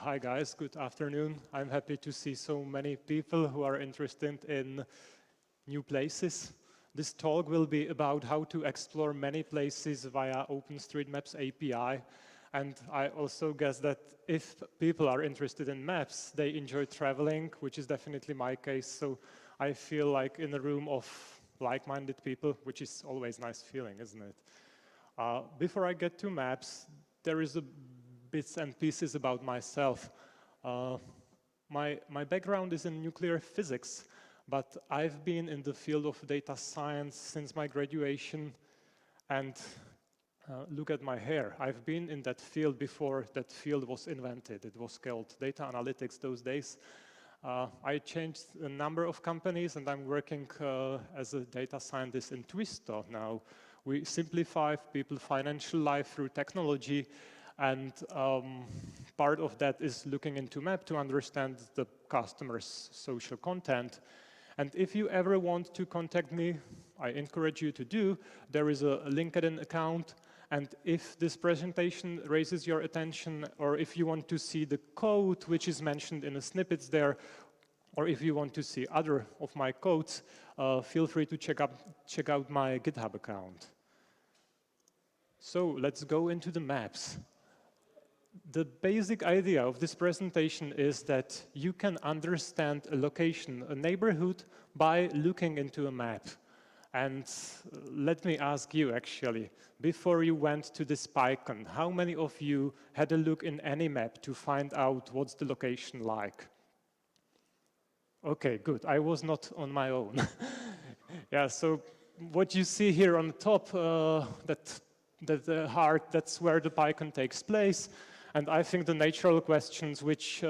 Hi guys, good afternoon. I'm happy to see so many people who are interested in new places. This talk will be about how to explore many places via OpenStreetMaps API. And I also guess that if people are interested in maps, they enjoy traveling, which is definitely my case. So I feel like in a room of like-minded people, which is always a nice feeling, isn't it? Before I get to maps, there is a bits and pieces about myself. My background is in nuclear physics, but I've been in the field of data science since my graduation. And look at my hair. I've been in that field before that field was invented. It was called data analytics those days. I changed a number of companies, and I'm working as a data scientist in Twisto now. We simplify people's financial life through technology, and part of that is looking into map to understand the customer's social content. And if you ever want to contact me, I encourage you to do. There is a LinkedIn account, and if this presentation raises your attention, or if you want to see the code which is mentioned in the snippets there, or if you want to see other of my codes, feel free to check out my GitHub account. So let's go into the maps. The basic idea of this presentation is that you can understand a location, a neighborhood, by looking into a map. And let me ask you, actually, before you went to this PyCon, how many of you had a look in any map to find out what's the location like? Okay, good. I was not on my own. Yeah, so what you see here on the top, the heart, that's where the PyCon takes place. And I think the natural questions which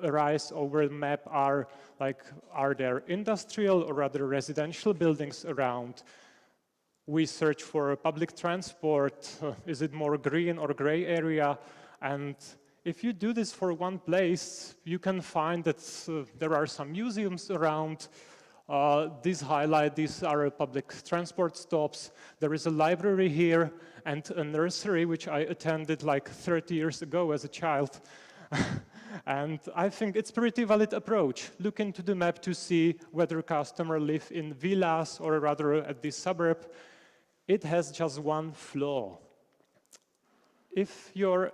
arise over the map are like, are there industrial or rather residential buildings around? We search for public transport. Is it more green or gray area? And if you do this for one place, you can find that there are some museums around. These are public transport stops. There is a library here and a nursery, which I attended like 30 years ago as a child. And I think it's a pretty valid approach. Look into the map to see whether customers live in villas or rather at this suburb. It has just one flaw. If your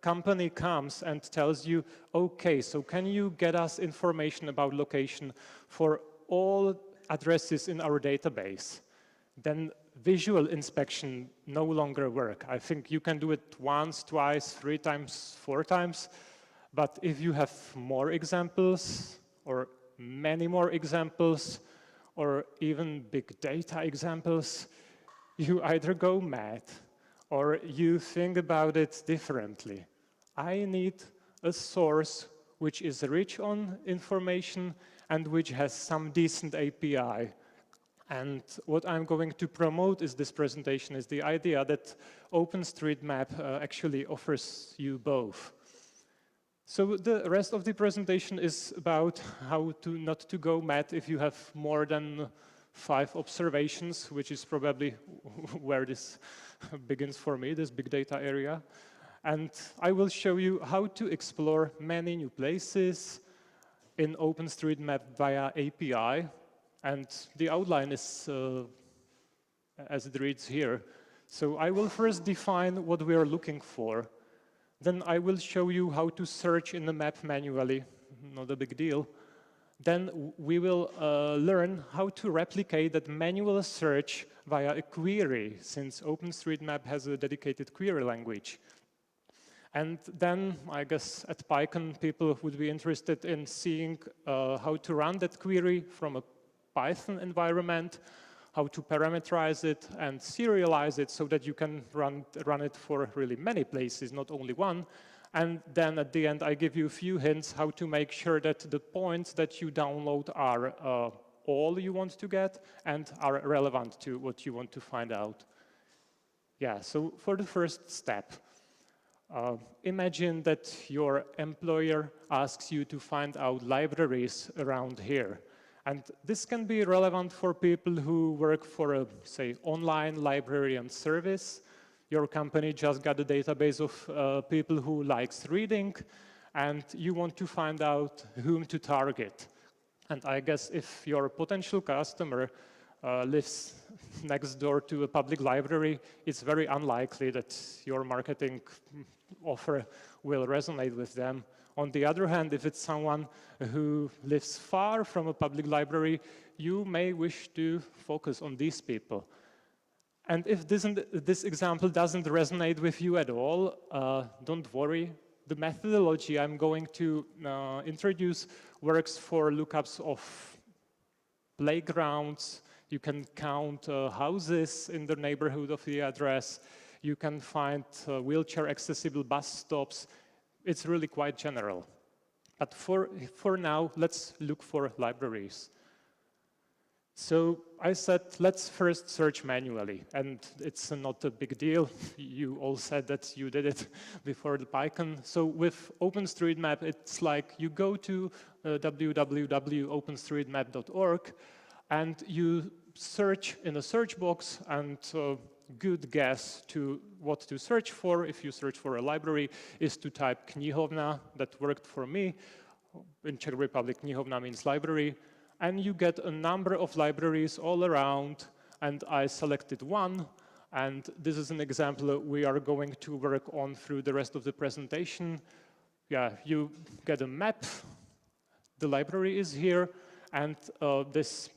company comes and tells you, okay, so can you get us information about location for all addresses in our database, then visual inspection no longer work. I think you can do it once, twice, 3 times, 4 times. But if you have more examples or many more examples or even big data examples, you either go mad or you think about it differently. I need a source which is rich on information and which has some decent API. And what I'm going to promote is this presentation is the idea that OpenStreetMap actually offers you both. So the rest of the presentation is about how to not to go mad if you have more than 5 observations, which is probably where this begins for me, this big data area. And I will show you how to explore many new places in OpenStreetMap via API. And the outline is as it reads here. So I will first define what we are looking for. Then I will show you how to search in the map manually, not a big deal. Then we will learn how to replicate that manual search via a query, since OpenStreetMap has a dedicated query language. And then, I guess, at PyCon, people would be interested in seeing how to run that query from a Python environment, how to parametrize it and serialize it so that you can run it for really many places, not only one. And then at the end, I give you a few hints how to make sure that the points that you download are all you want to get and are relevant to what you want to find out. Yeah, so for the first step, imagine that your employer asks you to find out libraries around here. And this can be relevant for people who work for a, say, online librarian service. Your company just got a database of people who likes reading, and you want to find out whom to target. And I guess if your potential customer lives next door to a public library, it's very unlikely that your marketing offer will resonate with them. On the other hand, if it's someone who lives far from a public library, you may wish to focus on these people. And if this example doesn't resonate with you at all, don't worry. The methodology I'm going to introduce works for lookups of playgrounds. You can count houses in the neighborhood of the address. You can find wheelchair-accessible bus stops. It's really quite general. But for now, let's look for libraries. So I said, let's first search manually, and it's not a big deal. You all said that you did it before the PyCon. So with OpenStreetMap, it's like you go to www.openstreetmap.org, and you search in a search box, and good guess to what to search for, if you search for a library, is to type knihovna. That worked for me. In Czech Republic, knihovna means library. And you get a number of libraries all around, and I selected one, and this is an example we are going to work on through the rest of the presentation. Yeah, you get a map, the library is here, and this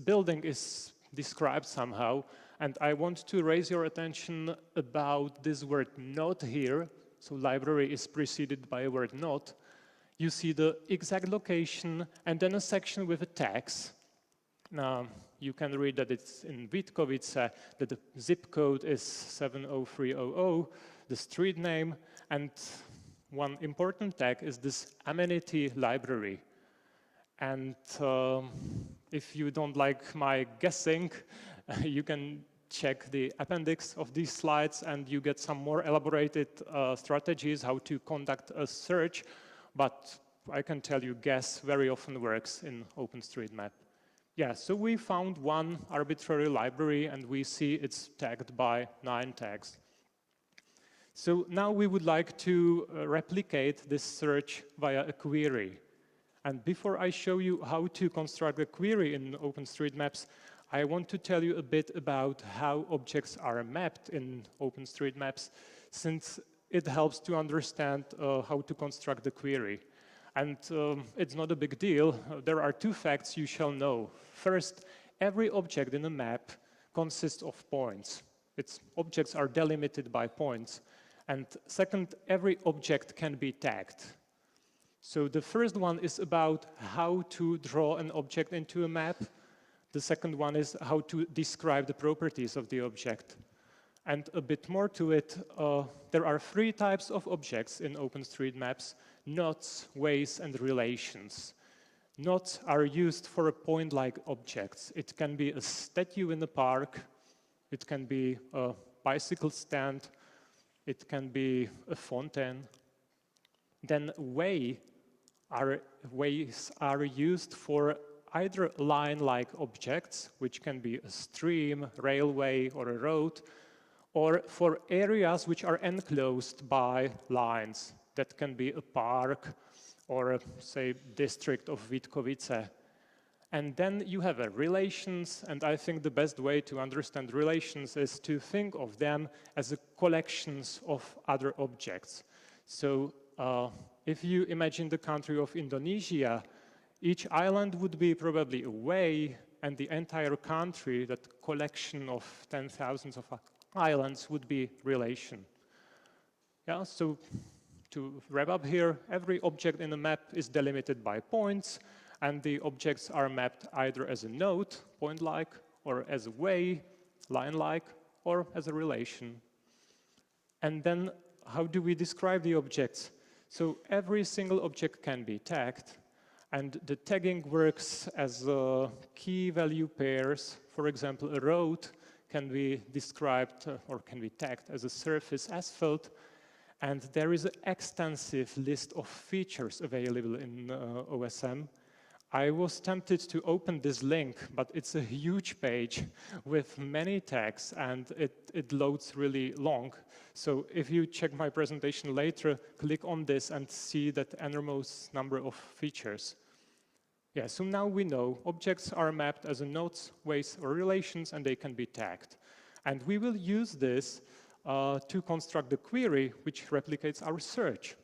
building is described somehow, and I want to raise your attention about this word not here. So library is preceded by a word not. You see the exact location and then a section with a tags. Now, you can read that it's in Vítkovice, that the zip code is 70300, the street name, and one important tag is this amenity library. And if you don't like my guessing, you can check the appendix of these slides and you get some more elaborated strategies how to conduct a search. But I can tell you, guess very often works in OpenStreetMap. Yeah, so we found one arbitrary library, and we see it's tagged by 9 tags. So now we would like to replicate this search via a query. And before I show you how to construct a query in OpenStreetMaps, I want to tell you a bit about how objects are mapped in OpenStreetMaps, since it helps to understand how to construct the query. And it's not a big deal. There are 2 facts you shall know. First, every object in a map consists of points. Its objects are delimited by points. And second, every object can be tagged. So the first one is about how to draw an object into a map. The second one is how to describe the properties of the object. And a bit more to it, there are 3 types of objects in OpenStreetMaps: nodes, ways, and relations. Nodes are used for a point-like objects. It can be a statue in a park, it can be a bicycle stand, it can be a fountain. Then ways are used for either line-like objects, which can be a stream, railway, or a road, or for areas which are enclosed by lines. That can be a park or, say, district of Vítkovice. And then you have relations, and I think the best way to understand relations is to think of them as collections of other objects. So if you imagine the country of Indonesia, each island would be probably a way, and the entire country, that collection of 10,000s of islands, would be relation. Yeah, so to wrap up here, every object in a map is delimited by points, and the objects are mapped either as a node, point-like, or as a way, line-like, or as a relation. And then how do we describe the objects? So every single object can be tagged, and the tagging works as key value pairs. For example, a road can be described or can be tagged as a surface asphalt, and there is an extensive list of features available in OSM. I was tempted to open this link, but it's a huge page with many tags, and it loads really long. So if you check my presentation later, click on this and see that enormous number of features. Yeah, so now we know objects are mapped as nodes, ways, or relations, and they can be tagged. And we will use this to construct the query which replicates our search.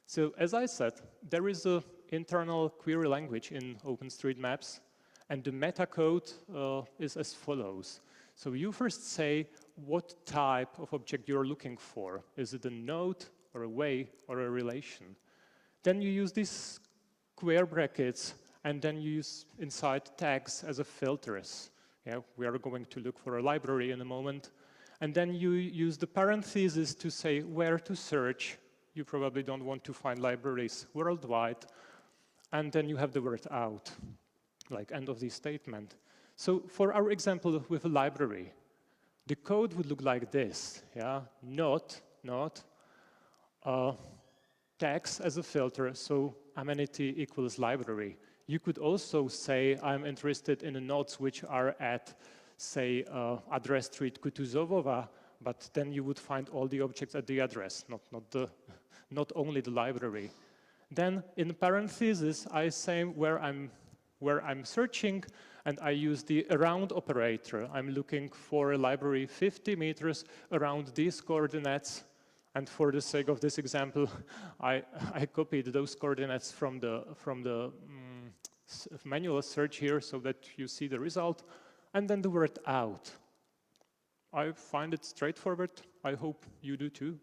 So as I said, there is an internal query language in OpenStreetMaps, and the meta code is as follows. So you first say what type of object you're looking for. Is it a node, or a way, or a relation? Then you use these square brackets, and then you use inside tags as a filters. Yeah, we are going to look for a library in a moment. And then you use the parentheses to say where to search. You probably don't want to find libraries worldwide. And then you have the word out, like end of the statement. So for our example with a library, the code would look like this. Yeah, not tags as a filter, so amenity equals library. You could also say I'm interested in the nodes which are at, say, address street Kutuzovova, but then you would find all the objects at the address, not only the library. Then in parentheses, I say where I'm searching, and I use the around operator. I'm looking for a library 50 meters around these coordinates. And for the sake of this example, I copied those coordinates from the manual search here so that you see the result. And then the word out. I find it straightforward. I hope you do too.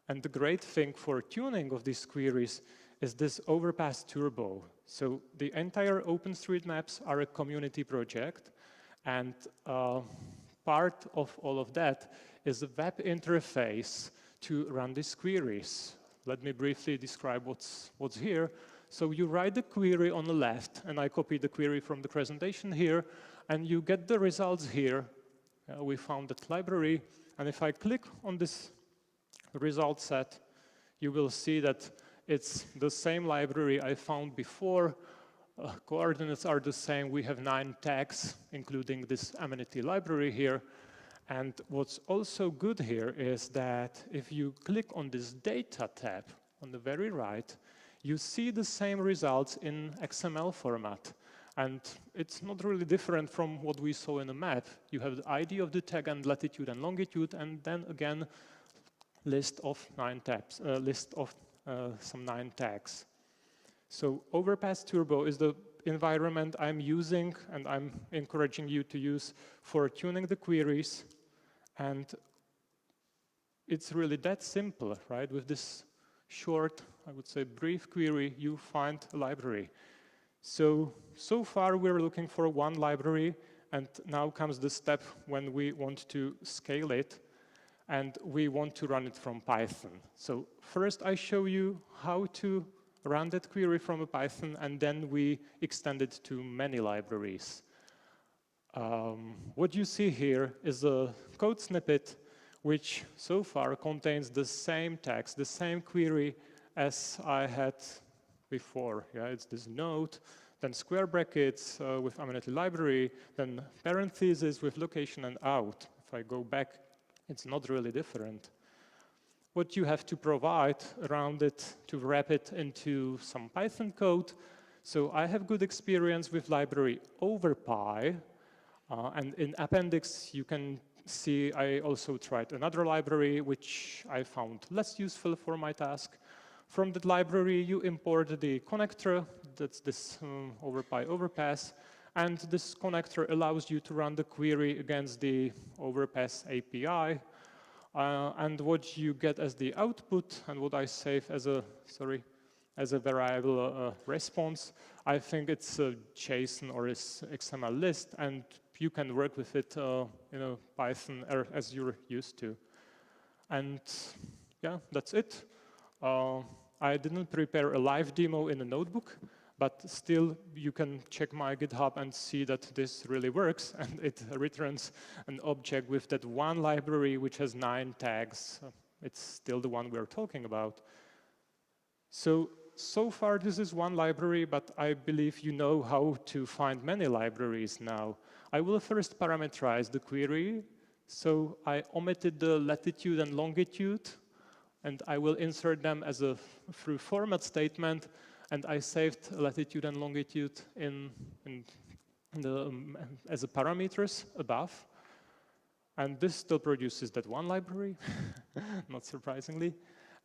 And the great thing for tuning of these queries is this overpass turbo. So the entire OpenStreetMaps are a community project, and part of all of that is a web interface to run these queries. Let me briefly describe what's here. So you write the query on the left, and I copy the query from the presentation here, and you get the results here. We found that library, and if I click on this result set, you will see that it's the same library I found before. Coordinates are the same. We have 9 tags, including this amenity library here. And what's also good here is that if you click on this data tab on the very right, you see the same results in XML format. And it's not really different from what we saw in a map. You have the ID of the tag and latitude and longitude, and then again, list of 9 tabs, some 9 tags. So overpass turbo is the environment I'm using, and I'm encouraging you to use for tuning the queries. And it's really that simple, right? With this short, I would say brief query, you find a library. So far we're looking for one library, and now comes the step when we want to scale it, and we want to run it from Python. So first I show you how to run that query from a Python, and then we extend it to many libraries. What you see here is a code snippet which so far contains the same text, the same query as I had before. Yeah, it's this node, then square brackets with amenity library, then parentheses with location and out. If I go back, it's not really different. What you have to provide around it to wrap it into some Python code. So I have good experience with library overpy. And in appendix, you can see I also tried another library, which I found less useful for my task. From that library, you import the connector, that's this overpy overpass, and this connector allows you to run the query against the overpass API. And what you get as the output, and what I save as a variable response, I think it's a JSON or XML list, and you can work with it in Python as you're used to. And yeah, that's it. I didn't prepare a live demo in a notebook, but still you can check my GitHub and see that this really works, and it returns an object with that one library which has 9 tags. It's still the one we're talking about. So so far this is one library, but I believe you know how to find many libraries now. I will first parameterize the query. So I omitted the latitude and longitude, and I will insert them as a through format statement, and I saved latitude and longitude in the, as a parameters above. And this still produces that one library, not surprisingly.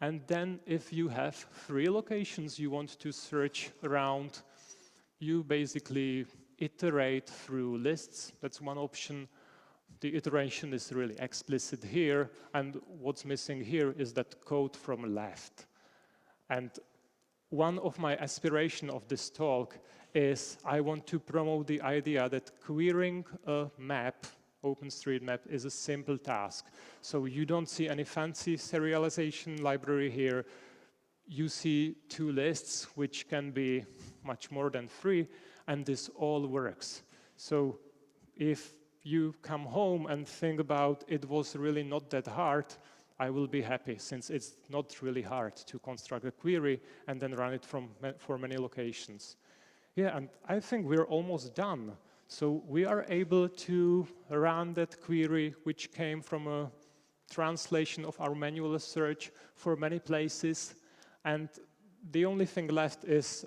And then if you have 3 locations you want to search around, you basically iterate through lists. That's one option. The iteration is really explicit here, and what's missing here is that code from left. And one of my aspirations of this talk is I want to promote the idea that querying a map, OpenStreetMap, is a simple task. So you don't see any fancy serialization library here. You see 2 lists, which can be much more than 3, and this all works. So if you come home and think about it was really not that hard, I will be happy, since it's not really hard to construct a query and then run it for many locations. Yeah, and I think we're almost done. So we are able to run that query, which came from a translation of our manual search for many places. And the only thing left is,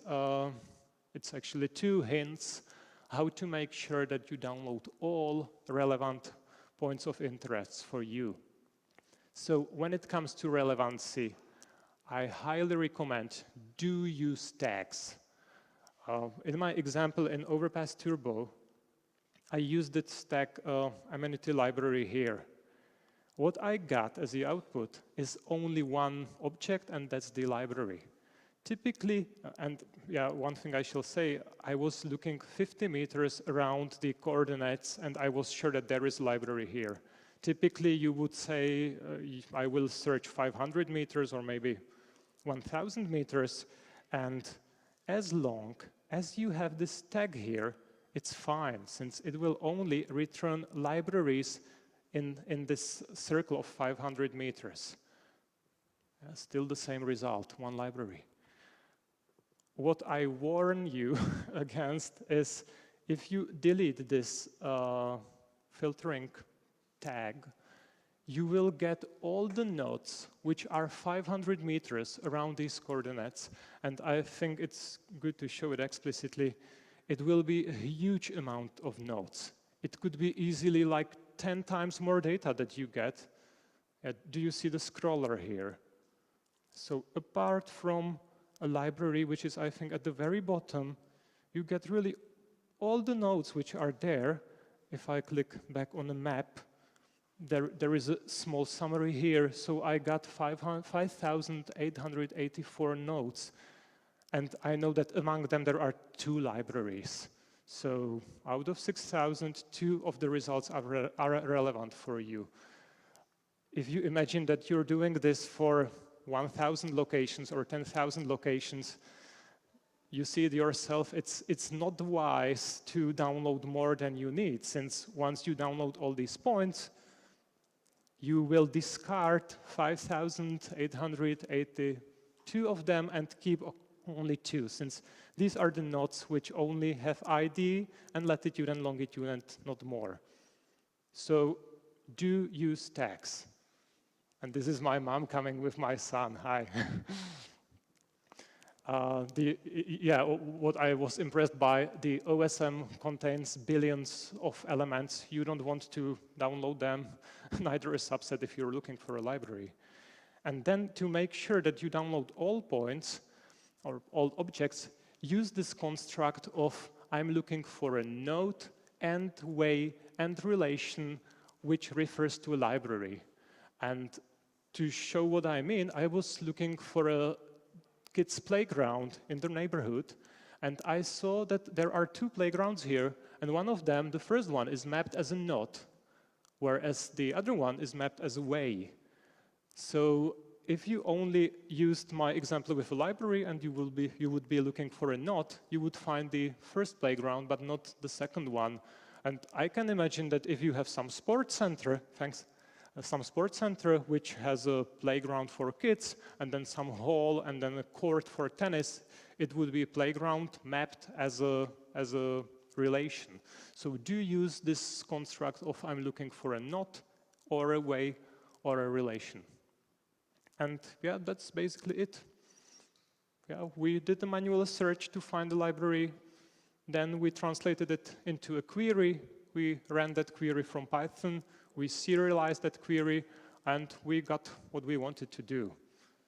it's actually 2 hints how to make sure that you download all relevant points of interest for you. So when it comes to relevancy, I highly recommend do use tags. In my example in Overpass Turbo, I used the tag amenity library here. What I got as the output is only one object, and that's the library. Typically, and yeah, one thing I shall say, I was looking 50 meters around the coordinates, and I was sure that there is a library here. Typically, you would say, I will search 500 meters or maybe 1,000 meters, and as long as you have this tag here, it's fine, since it will only return libraries in this circle of 500 meters. Still the same result, one library. What I warn you against is if you delete this filtering tag, you will get all the nodes which are 500 meters around these coordinates. And I think it's good to show it explicitly. It will be a huge amount of nodes. It could be easily like 10 times more data that you get. Do you see the scroller here? So apart from a library, which is, I think, at the very bottom, you get really all the nodes which are there. If I click back on the map, there is a small summary here. So I got 5,884 nodes. And I know that among them there are 2 libraries. So out of 6,000, 2 of the results are relevant for you. If you imagine that you're doing this for 1,000 locations or 10,000 locations, you see it yourself, it's not wise to download more than you need, since once you download all these points, you will discard 5,882 of them and keep only 2, since these are the nodes which only have ID and latitude and longitude and not more. So do use tags. And this is my mom coming with my son. Hi. What I was impressed by, the OSM contains billions of elements. You don't want to download them, neither a subset if you're looking for a library. And then to make sure that you download all points or all objects, use this construct of I'm looking for a node and way and relation which refers to a library. And to show what I mean, I was looking for a kids' playground in the neighborhood, and I saw that there are 2 playgrounds here, and one of them, the first one, is mapped as a node, whereas the other one is mapped as a way. So if you only used my example with a library and you would be looking for a node, you would find the first playground, but not the second one. And I can imagine that if you have some sports center, some sports center which has a playground for kids, and then some hall, and then a court for tennis, it would be a playground mapped as a relation. So do use this construct of I'm looking for a not, or a way, or a relation. And yeah, that's basically it. Yeah, we did a manual search to find the library. Then we translated it into a query. We ran that query from Python. We serialized that query, and we got what we wanted to do.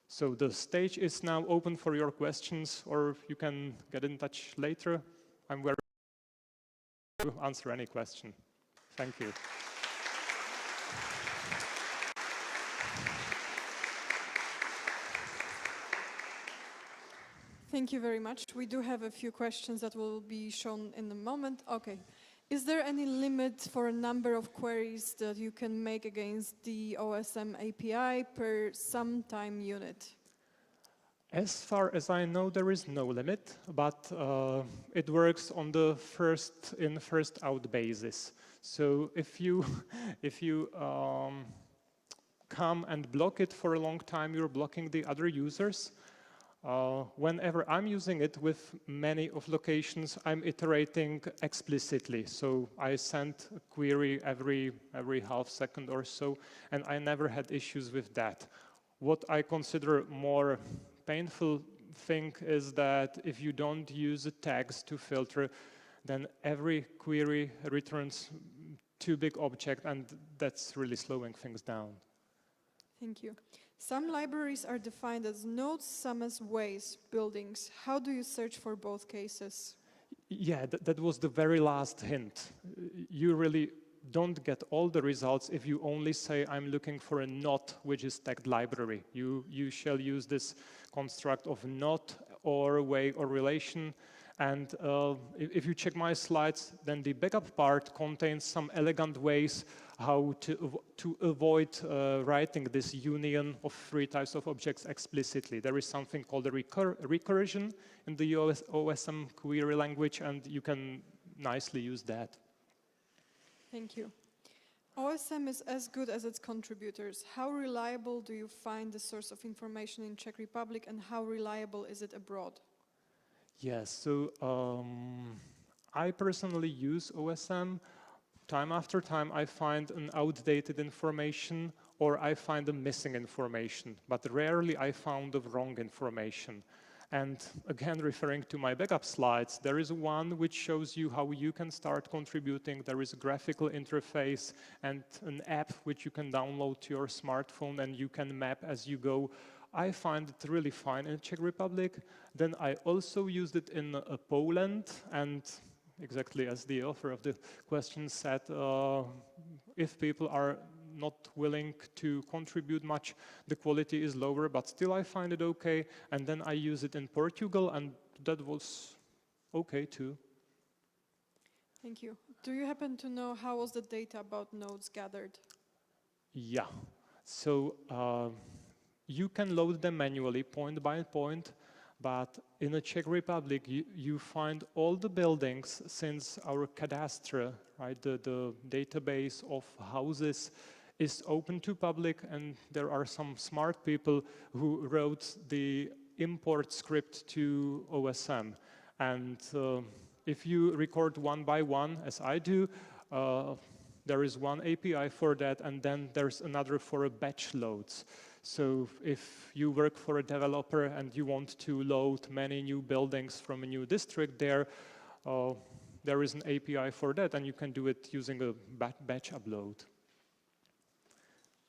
So the stage is now open for your questions, or you can get in touch later. I'm very happy to answer any question. Thank you. Thank you very much. We do have a few questions that will be shown in a moment. Okay. Is there any limit for a number of queries that you can make against the OSM API per some time unit? As far as I know, there is no limit, but it works on the first in, first out basis. So if you come and block it for a long time, you're blocking the other users. Whenever I'm using it with many of locations, I'm iterating explicitly. So I send a query every half second or so, and I never had issues with that. What I consider more painful thing is that if you don't use the tags to filter, then every query returns too big object, and that's really slowing things down. Thank you. Some libraries are defined as nodes, some as ways, buildings. How do you search for both cases? Yeah, that was the very last hint. You really don't get all the results if you only say, I'm looking for a not, which is tagged library. You shall use this construct of not, or way, or relation. And if you check my slides, then the backup part contains some elegant ways how to avoid writing this union of three types of objects explicitly. There is something called a recursion in the OSM query language, and you can nicely use that. Thank you. OSM is as good as its contributors. How reliable do you find the source of information in Czech Republic, and how reliable is it abroad? Yes, so I personally use OSM. Time after time, I find an outdated information, or I find a missing information, but rarely I found the wrong information. And again, referring to my backup slides, there is one which shows you how you can start contributing. There is a graphical interface and an app which you can download to your smartphone, and you can map as you go. I find it really fine in Czech Republic. Then I also used it in Poland, and exactly as the author of the question said, if people are not willing to contribute much, the quality is lower, but still I find it okay. And then I use it in Portugal, and that was okay too. Thank you. Do you happen to know how was the data about nodes gathered? Yeah, so you can load them manually, point by point, but in the Czech Republic, you find all the buildings since our cadastre, right, the database of houses is open to public, and there are some smart people who wrote the import script to OSM. And if you record one by one, as I do, there is one API for that, and then there's another for a batch loads. So if you work for a developer and you want to load many new buildings from a new district there, there is an API for that, and you can do it using a batch upload.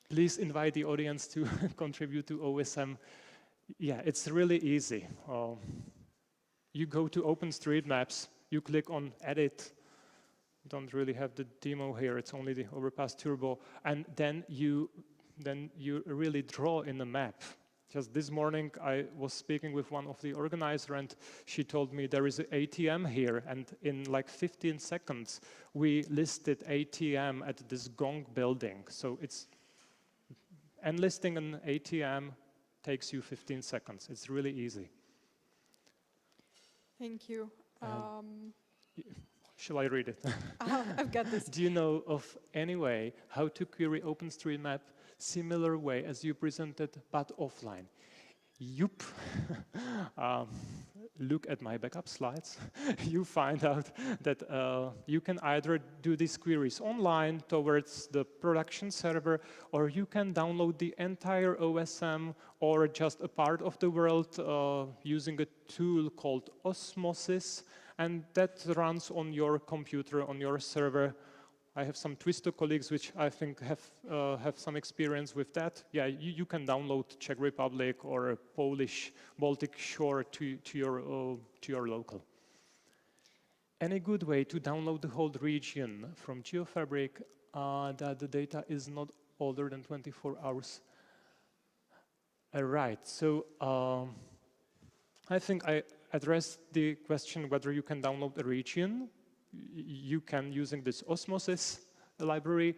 Please invite the audience to contribute to OSM. Yeah, it's really easy. You go to OpenStreetMaps, you click on Edit. Don't really have the demo here, it's only the Overpass Turbo, and then you really draw in the map. Just this morning, I was speaking with one of the organizers, and she told me there is an ATM here, and in like 15 seconds, we listed ATM at this Gong building. So it's enlisting an ATM takes you 15 seconds. It's really easy. Thank you. Shall I read it? I've got this. Do you know of any way how to query OpenStreetMap similar way as you presented, but offline? Yup. Look at my backup slides. You find out that you can either do these queries online towards the production server, or you can download the entire OSM or just a part of the world using a tool called Osmosis, and that runs on your computer, on your server. I have some Twisto colleagues which I think have some experience with that. Yeah, you can download Czech Republic or Polish Baltic Shore to your local. Any good way to download the whole region from GeoFabric that the data is not older than 24 hours? Right, so I think I addressed the question whether you can download a region. You can using this Osmosis library.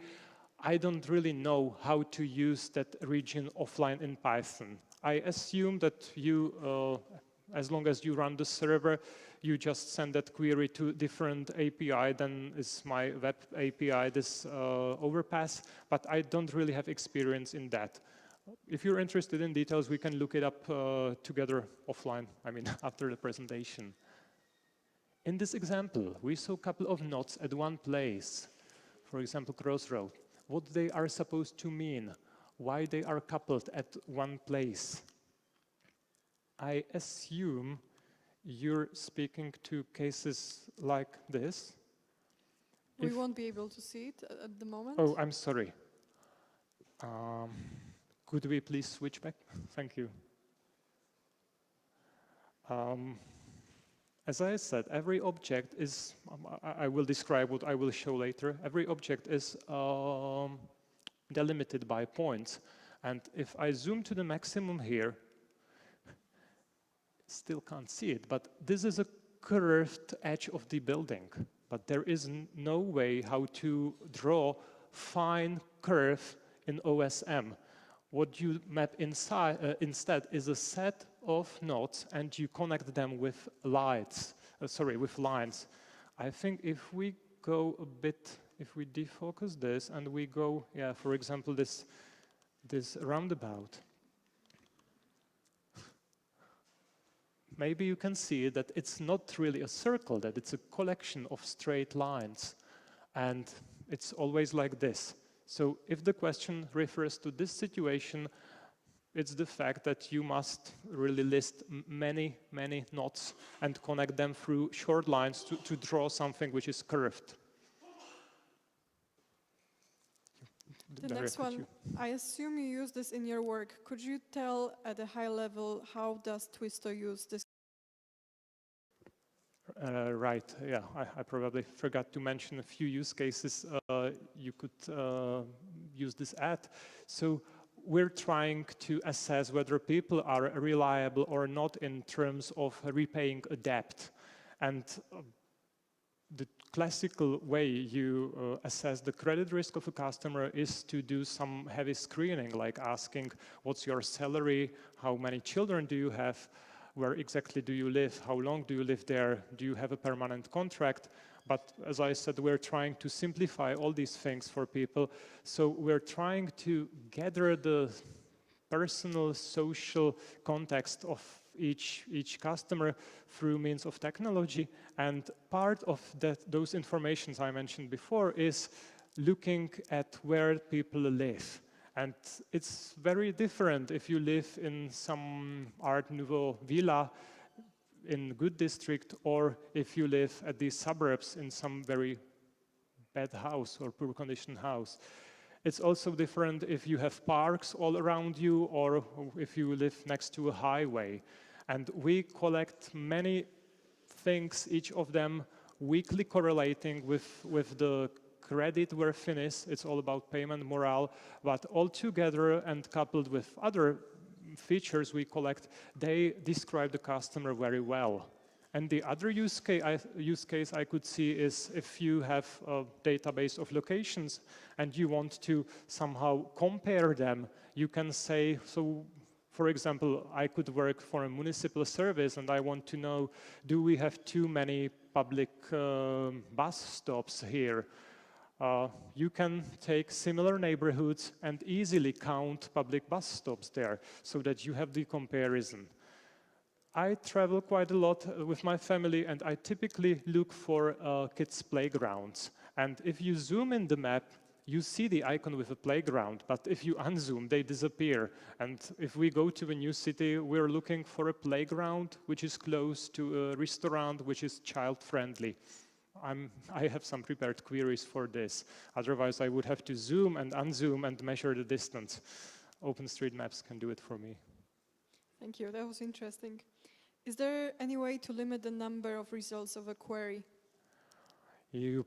I don't really know how to use that region offline in Python. I assume that you, as long as you run the server, you just send that query to different API than is my web API, this overpass, but I don't really have experience in that. If you're interested in details, we can look it up together offline, I mean, after the presentation. In this example, we saw a couple of nodes at one place, for example, crossroad. What they are supposed to mean, why they are coupled at one place. I assume you're speaking to cases like this. We won't be able to see it at the moment. Oh, I'm sorry. Could we please switch back? Thank you. As I said, every object is, I will describe what I will show later. Every object is delimited by points. And if I zoom to the maximum here, still can't see it, but this is a curved edge of the building. But there is no way how to draw fine curve in OSM. What you map inside, instead is a set of nodes, and you connect them with lights. With lines. I think if we go a bit, if we defocus this and we go, yeah, for example, this roundabout. Maybe you can see that it's not really a circle, that it's a collection of straight lines, and it's always like this. So if the question refers to this situation, it's the fact that you must really list many, many nodes and connect them through short lines to draw something which is curved. The next one, I assume you use this in your work. Could you tell at a high level how does Twisto use this? Right, yeah, I probably forgot to mention a few use cases you could use this at. So we're trying to assess whether people are reliable or not in terms of repaying a debt. And the classical way you assess the credit risk of a customer is to do some heavy screening, like asking, what's your salary, how many children do you have, where exactly do you live, how long do you live there, do you have a permanent contract? But as I said, we're trying to simplify all these things for people. So we're trying to gather the personal, social context of each customer through means of technology. And part of those informations I mentioned before is looking at where people live. And it's very different if you live in some Art Nouveau villa in good district, or if you live at the suburbs in some very bad house or poor condition house. It's also different if you have parks all around you or if you live next to a highway. And we collect many things, each of them weakly correlating with the credit worthiness. It's all about payment morale, but all together and coupled with other features we collect, they describe the customer very well. And the other use case I could see is if you have a database of locations and you want to somehow compare them, you can say, so for example, I could work for a municipal service and I want to know, do we have too many public bus stops here, you can take similar neighborhoods and easily count public bus stops there so that you have the comparison. I travel quite a lot with my family, and I typically look for kids' playgrounds. And if you zoom in the map, you see the icon with a playground, but if you unzoom, they disappear. And if we go to a new city, we're looking for a playground which is close to a restaurant which is child-friendly. I have some prepared queries for this. Otherwise, I would have to zoom and unzoom and measure the distance. OpenStreetMaps can do it for me. Thank you, that was interesting. Is there any way to limit the number of results of a query? You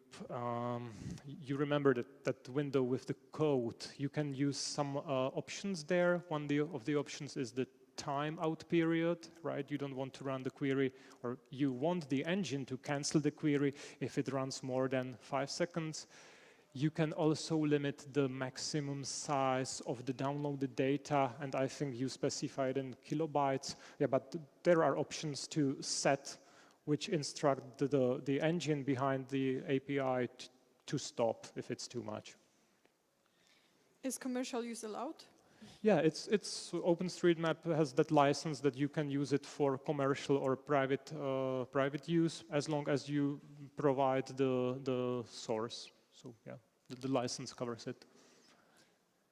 remember that window with the code. You can use some options there. One of the options is the timeout period, right? You don't want to run the query, or you want the engine to cancel the query if it runs more than 5 seconds. You can also limit the maximum size of the downloaded data, and I think you specified in kilobytes. Yeah, but there are options to set which instruct the engine behind the API to stop if it's too much. Is commercial use allowed? Yeah, it's OpenStreetMap has that license that you can use it for commercial or private use as long as you provide the source. So yeah, the license covers it.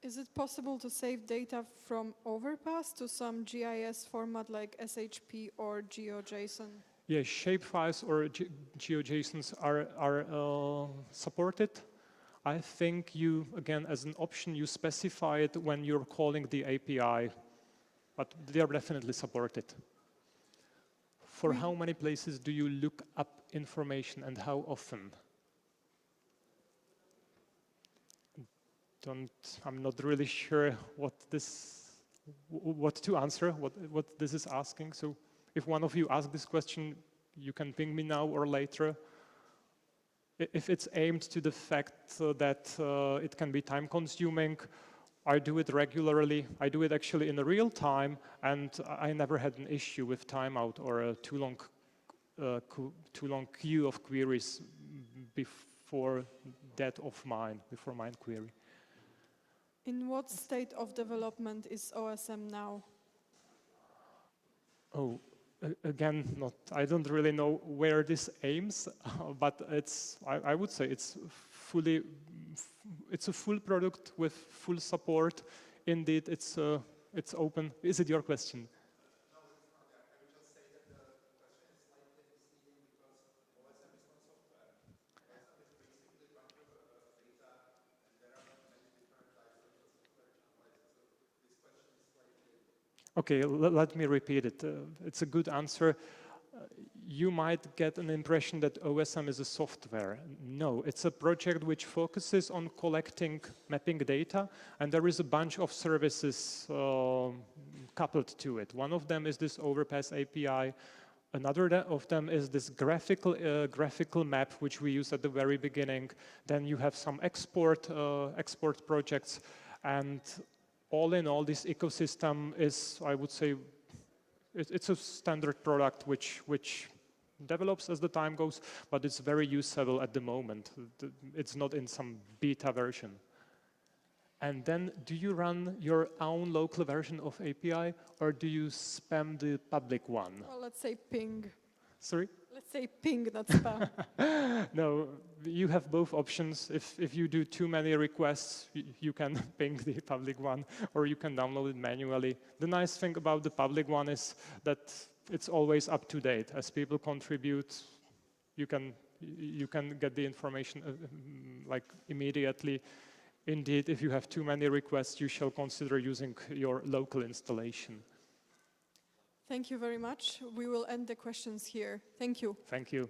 Is it possible to save data from overpass to some GIS format like SHP or GeoJSON? Yeah, shapefiles or GeoJSONs are supported. I think you, again, as an option, you specify it when you're calling the API, but they are definitely supported. For how many places do you look up information and how often? I'm not really sure what to answer, what this is asking. So if one of you asks this question, you can ping me now or later. If it's aimed to the fact that it can be time consuming, I do it regularly. I do it actually in real time, and I never had an issue with timeout or a too long queue of queries before mine query. In what state of development is OSM now? Oh, again, I don't really know where this aims, but I would say it's a full product with full support. Indeed, it's open. Is it your question? No, it's not. I would just say that the question is slightly misleading because OSM is not software. OSM is basically a bunch of data, and there are not many different types of software which analyze it. So this question is slightly... Okay, let me repeat it. It's a good answer. You might get an impression that OSM is a software. No, it's a project which focuses on collecting mapping data, and there is a bunch of services coupled to it. One of them is this overpass API. Another of them is this graphical map, which we use at the very beginning. Then you have some export projects, and all in all, this ecosystem is, I would say, it's a standard product which develops as the time goes, but it's very usable at the moment. It's not in some beta version. And then, do you run your own local version of API, or do you spam the public one? Well, let's say ping. Sorry? Let's say ping, not spam. No, you have both options. If you do too many requests, you can ping the public one, or you can download it manually. The nice thing about the public one is that it's always up to date. As people contribute, you can get the information like immediately. Indeed, if you have too many requests, you shall consider using your local installation. Thank you very much. We will end the questions here. Thank you. Thank you.